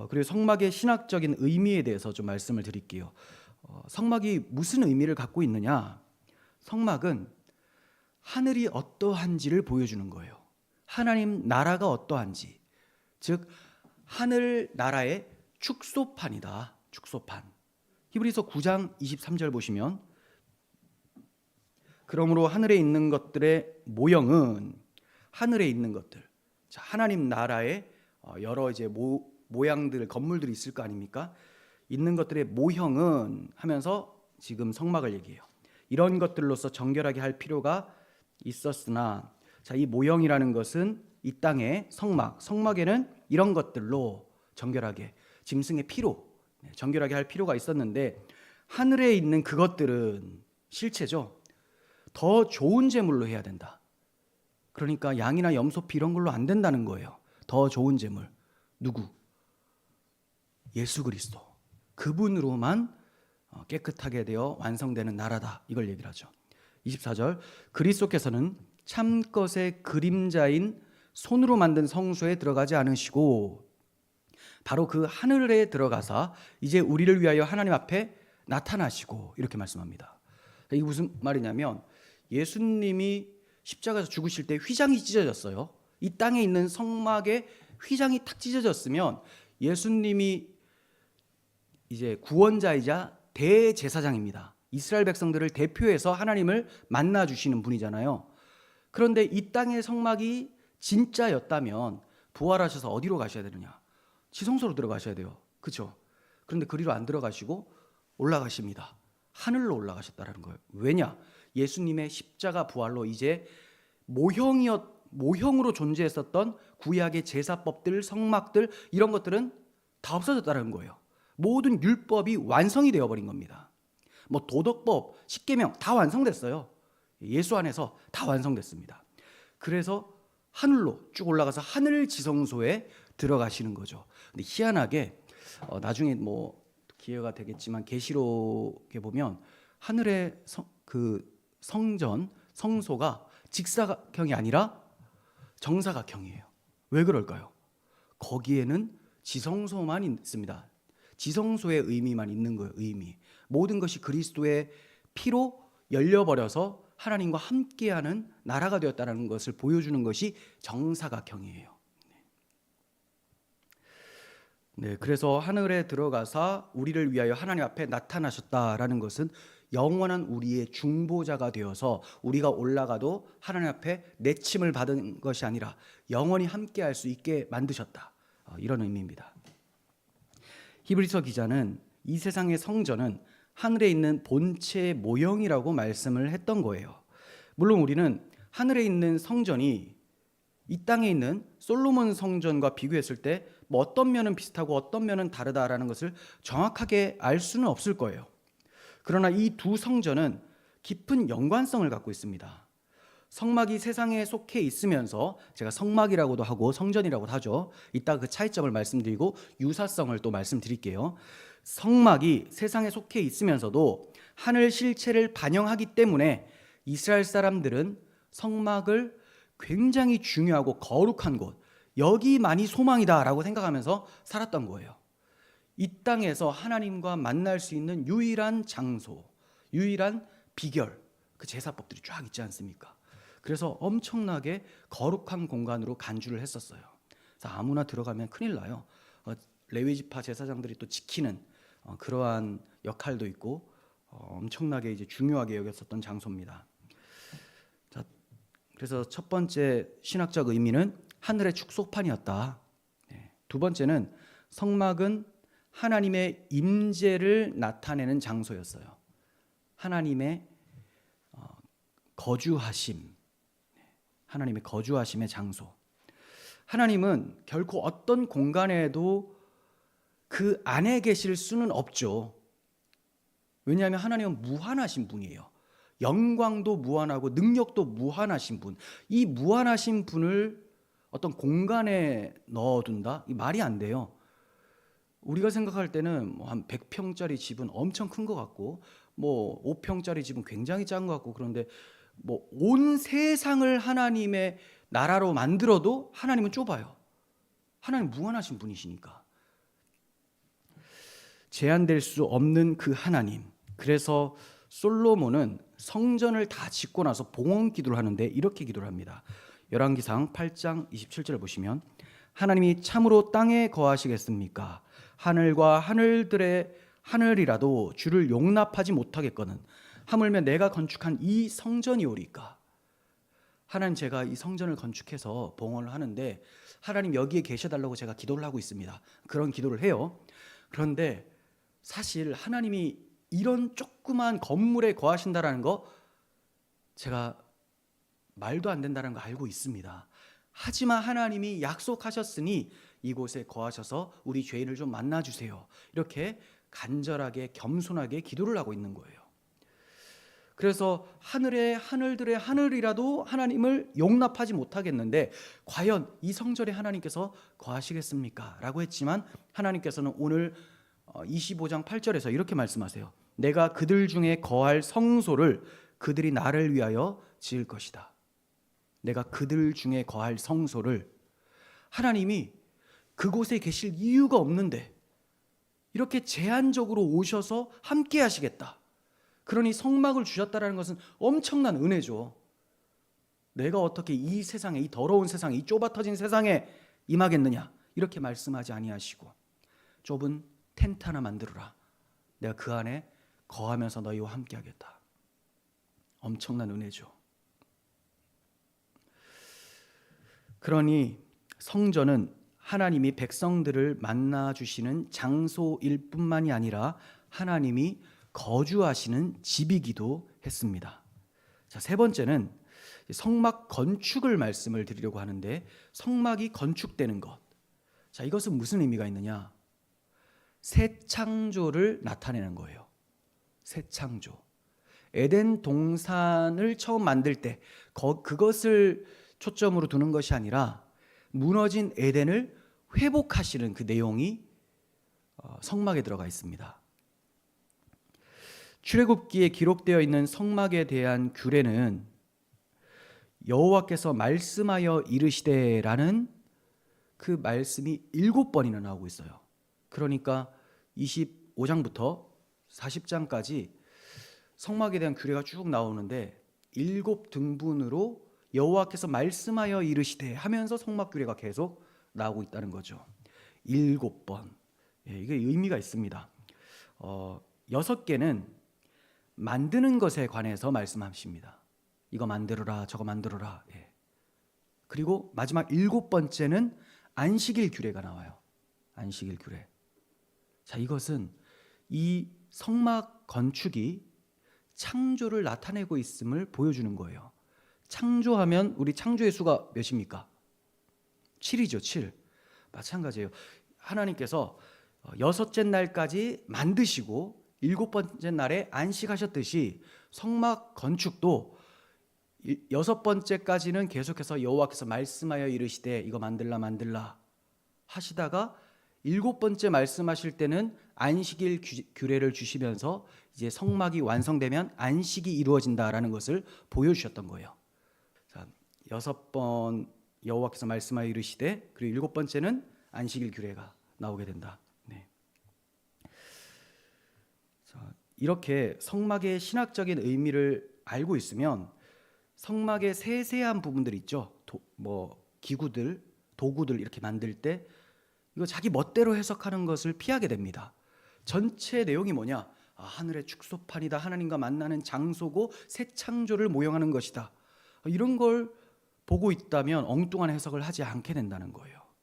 그리고 성막의 신학적인 의미에 대해서 좀 말씀을 드릴게요. 성막이 무슨 의미를 갖고 있느냐? 성막은 하늘이 어떠한지를 보여주는 거예요. 하나님 나라가 어떠한지, 즉 하늘 나라의 축소판이다. 축소판. 히브리서 9장 23절 보시면, 그러므로 하늘에 있는 것들의 모형은, 하늘에 있는 것들, 자, 하나님 나라의 여러 이제 모양들, 건물들이 있을 거 아닙니까? 있는 것들의 모형은 하면서 지금 성막을 얘기해요. 이런 것들로서 정결하게 할 필요가 있었으나, 자, 이 모형이라는 것은 이 땅의 성막에는 이런 것들로 정결하게, 짐승의 피로 정결하게 할 필요가 있었는데, 하늘에 있는 그것들은 실체죠. 더 좋은 제물로 해야 된다. 그러니까 양이나 염소피 이런 걸로 안 된다는 거예요. 더 좋은 제물. 누구? 예수 그리스도. 그분으로만 깨끗하게 되어 완성되는 나라다. 이걸 얘기를 하죠. 24절, 그리스도께서는 참것의 그림자인 손으로 만든 성소에 들어가지 않으시고 바로 그 하늘에 들어가사 이제 우리를 위하여 하나님 앞에 나타나시고, 이렇게 말씀합니다. 이게 무슨 말이냐면, 예수님이 십자가에서 죽으실 때 휘장이 찢어졌어요. 이 땅에 있는 성막에 휘장이 탁 찢어졌으면 예수님이 이제 구원자이자 대제사장입니다. 이스라엘 백성들을 대표해서 하나님을 만나 주시는 분이잖아요. 그런데 이 땅의 성막이 진짜였다면 부활하셔서 어디로 가셔야 되느냐? 지성소로 들어가셔야 돼요. 그렇죠? 그런데 그리로 안 들어가시고 올라가십니다. 하늘로 올라가셨다는 거예요. 왜냐? 예수님의 십자가 부활로 이제 모형으로 존재했었던 구약의 제사법들, 성막들, 이런 것들은 다 없어졌다는 거예요. 모든 율법이 완성이 되어버린 겁니다. 뭐 도덕법, 십계명 다 완성됐어요. 예수 안에서 다 완성됐습니다. 그래서 하늘로 쭉 올라가서 하늘 지성소에 들어가시는 거죠. 근데 희한하게 나중에 뭐 기회가 되겠지만 계시록에 보면 하늘의 성전, 성소가 직사각형이 아니라 정사각형이에요. 왜 그럴까요? 거기에는 지성소만 있습니다. 지성소의 의미만 있는 거예요. 의미. 모든 것이 그리스도의 피로 열려버려서 하나님과 함께하는 나라가 되었다는 것을 보여주는 것이 정사각형이에요. 네, 그래서 하늘에 들어가사 우리를 위하여 하나님 앞에 나타나셨다라는 것은 영원한 우리의 중보자가 되어서 우리가 올라가도 하나님 앞에 내침을 받은 것이 아니라 영원히 함께할 수 있게 만드셨다. 이런 의미입니다. 히브리서 기자는 이 세상의 성전은 하늘에 있는 본체의 모형이라고 말씀을 했던 거예요. 물론 우리는 하늘에 있는 성전이 이 땅에 있는 솔로몬 성전과 비교했을 때 뭐 어떤 면은 비슷하고 어떤 면은 다르다라는 것을 정확하게 알 수는 없을 거예요. 그러나 이 두 성전은 깊은 연관성을 갖고 있습니다. 성막이 세상에 속해 있으면서, 제가 성막이라고도 하고 성전이라고도 하죠. 이따 그 차이점을 말씀드리고 유사성을 또 말씀드릴게요. 성막이 세상에 속해 있으면서도 하늘 실체를 반영하기 때문에 이스라엘 사람들은 성막을 굉장히 중요하고 거룩한 곳, 여기만이 소망이다라고 생각하면서 살았던 거예요. 이 땅에서 하나님과 만날 수 있는 유일한 장소, 유일한 비결, 그 제사법들이 쫙 있지 않습니까? 그래서 엄청나게 거룩한 공간으로 간주를 했었어요. 그래서 아무나 들어가면 큰일 나요. 레위지파 제사장들이 또 지키는 그러한 역할도 있고 엄청나게 이제 중요하게 여겼었던 장소입니다. 자, 그래서 첫 번째 신학적 의미는 하늘의 축소판이었다. 두 번째는 성막은 하나님의 임재를 나타내는 장소였어요. 하나님의 거주하심, 하나님의 거주하심의 장소. 하나님은 결코 어떤 공간에도 그 안에 계실 수는 없죠. 왜냐하면 하나님은 무한하신 분이에요. 영광도 무한하고 능력도 무한하신 분. 이 무한하신 분을 어떤 공간에 넣어둔다? 이 말이 안 돼요. 우리가 생각할 때는 한 100평짜리 집은 엄청 큰 것 같고, 뭐 5평짜리 집은 굉장히 작은 것 같고, 그런데 뭐 온 세상을 하나님의 나라로 만들어도 하나님은 좁아요. 하나님 무한하신 분이시니까. 제한될 수 없는 그 하나님. 그래서 솔로몬은 성전을 다 짓고 나서 봉헌 기도를 하는데 이렇게 기도를 합니다. 열왕기상 8장 27절을 보시면 하나님이 참으로 땅에 거하시겠습니까? 하늘과 하늘들의 하늘이라도 주를 용납하지 못하겠거든 하물며 내가 건축한 이 성전이오리까. 하나님, 제가 이 성전을 건축해서 봉헌을 하는데 하나님 여기에 계셔달라고 제가 기도를 하고 있습니다. 그런 기도를 해요. 그런데 사실 하나님이 이런 조그만 건물에 거하신다라는 거 제가 말도 안 된다는 거 알고 있습니다. 하지만 하나님이 약속하셨으니 이곳에 거하셔서 우리 죄인을 좀 만나주세요. 이렇게 간절하게 겸손하게 기도를 하고 있는 거예요. 그래서 하늘의 하늘들의 하늘이라도 하나님을 용납하지 못하겠는데 과연 이 성전에 하나님께서 거하시겠습니까? 라고 했지만 하나님께서는 오늘 25장 8절에서 이렇게 말씀하세요. 내가 그들 중에 거할 성소를 그들이 나를 위하여 지을 것이다. 내가 그들 중에 거할 성소를, 하나님이 그곳에 계실 이유가 없는데 이렇게 제한적으로 오셔서 함께 하시겠다. 그러니 성막을 주셨다는 것은 엄청난 은혜죠. 내가 어떻게 이 세상에, 이 더러운 세상에, 이 좁아터진 세상에 임하겠느냐, 이렇게 말씀하지 아니하시고 좁은 텐트 하나 만들어라. 내가 그 안에 거하면서 너희와 함께 하겠다. 엄청난 은혜죠. 그러니 성전은 하나님이 백성들을 만나주시는 장소일 뿐만이 아니라 하나님이 거주하시는 집이기도 했습니다. 자, 세 번째는 성막 건축을 말씀을 드리려고 하는데, 성막이 건축되는 것. 자, 이것은 무슨 의미가 있느냐? 새 창조를 나타내는 거예요. 새 창조. 에덴 동산을 처음 만들 때 그것을 초점으로 두는 것이 아니라 무너진 에덴을 회복하시는 그 내용이 성막에 들어가 있습니다. 출애굽기에 기록되어 있는 성막에 대한 규례는 여호와께서 말씀하여 이르시되라는 그 말씀이 7번이나 나오고 있어요. 그러니까 25장부터 40장까지 성막에 대한 규례가 쭉 나오는데 7등분으로 여호와께서 말씀하여 이르시되 하면서 성막 규례가 계속 나오고 있다는 거죠. 7번. 이게 의미가 있습니다. 6개는 만드는 것에 관해서 말씀하십니다. 이거 만들어라, 저거 만들어라. 그리고 마지막 7번째는 안식일 규례가 나와요. 안식일 규례. 자, 이것은 이 성막 건축이 창조를 나타내고 있음을 보여주는 거예요. 창조하면 우리 창조의 수가 몇입니까? 7이죠. 7. 마찬가지예요. 하나님께서 6째 날까지 만드시고 7번째 날에 안식하셨듯이 성막 건축도 6번째까지는 계속해서 여호와께서 말씀하여 이르시되 이거 만들라 하시다가 7번째 말씀하실 때는 안식일 규례를 주시면서 이제 성막이 완성되면 안식이 이루어진다라는 것을 보여주셨던 거예요. 자, 6번 여호와께서 말씀하여 이르시되, 그리고 7번째는 안식일 규례가 나오게 된다. 네. 자, 이렇게 성막의 신학적인 의미를 알고 있으면 성막의 세세한 부분들 있죠. 기구들, 도구들 이렇게 만들 때 이거 자기 멋대로 해석하는 것을 피하게 됩니다. 전체 내용이 뭐냐? 하늘의 축소판이다. 하나님과 만나는 장소고 새 창조를 모형하는 것이다. 이런 걸 보고 있다면 엉뚱한 해석을 하지 않게 된다는 거예요.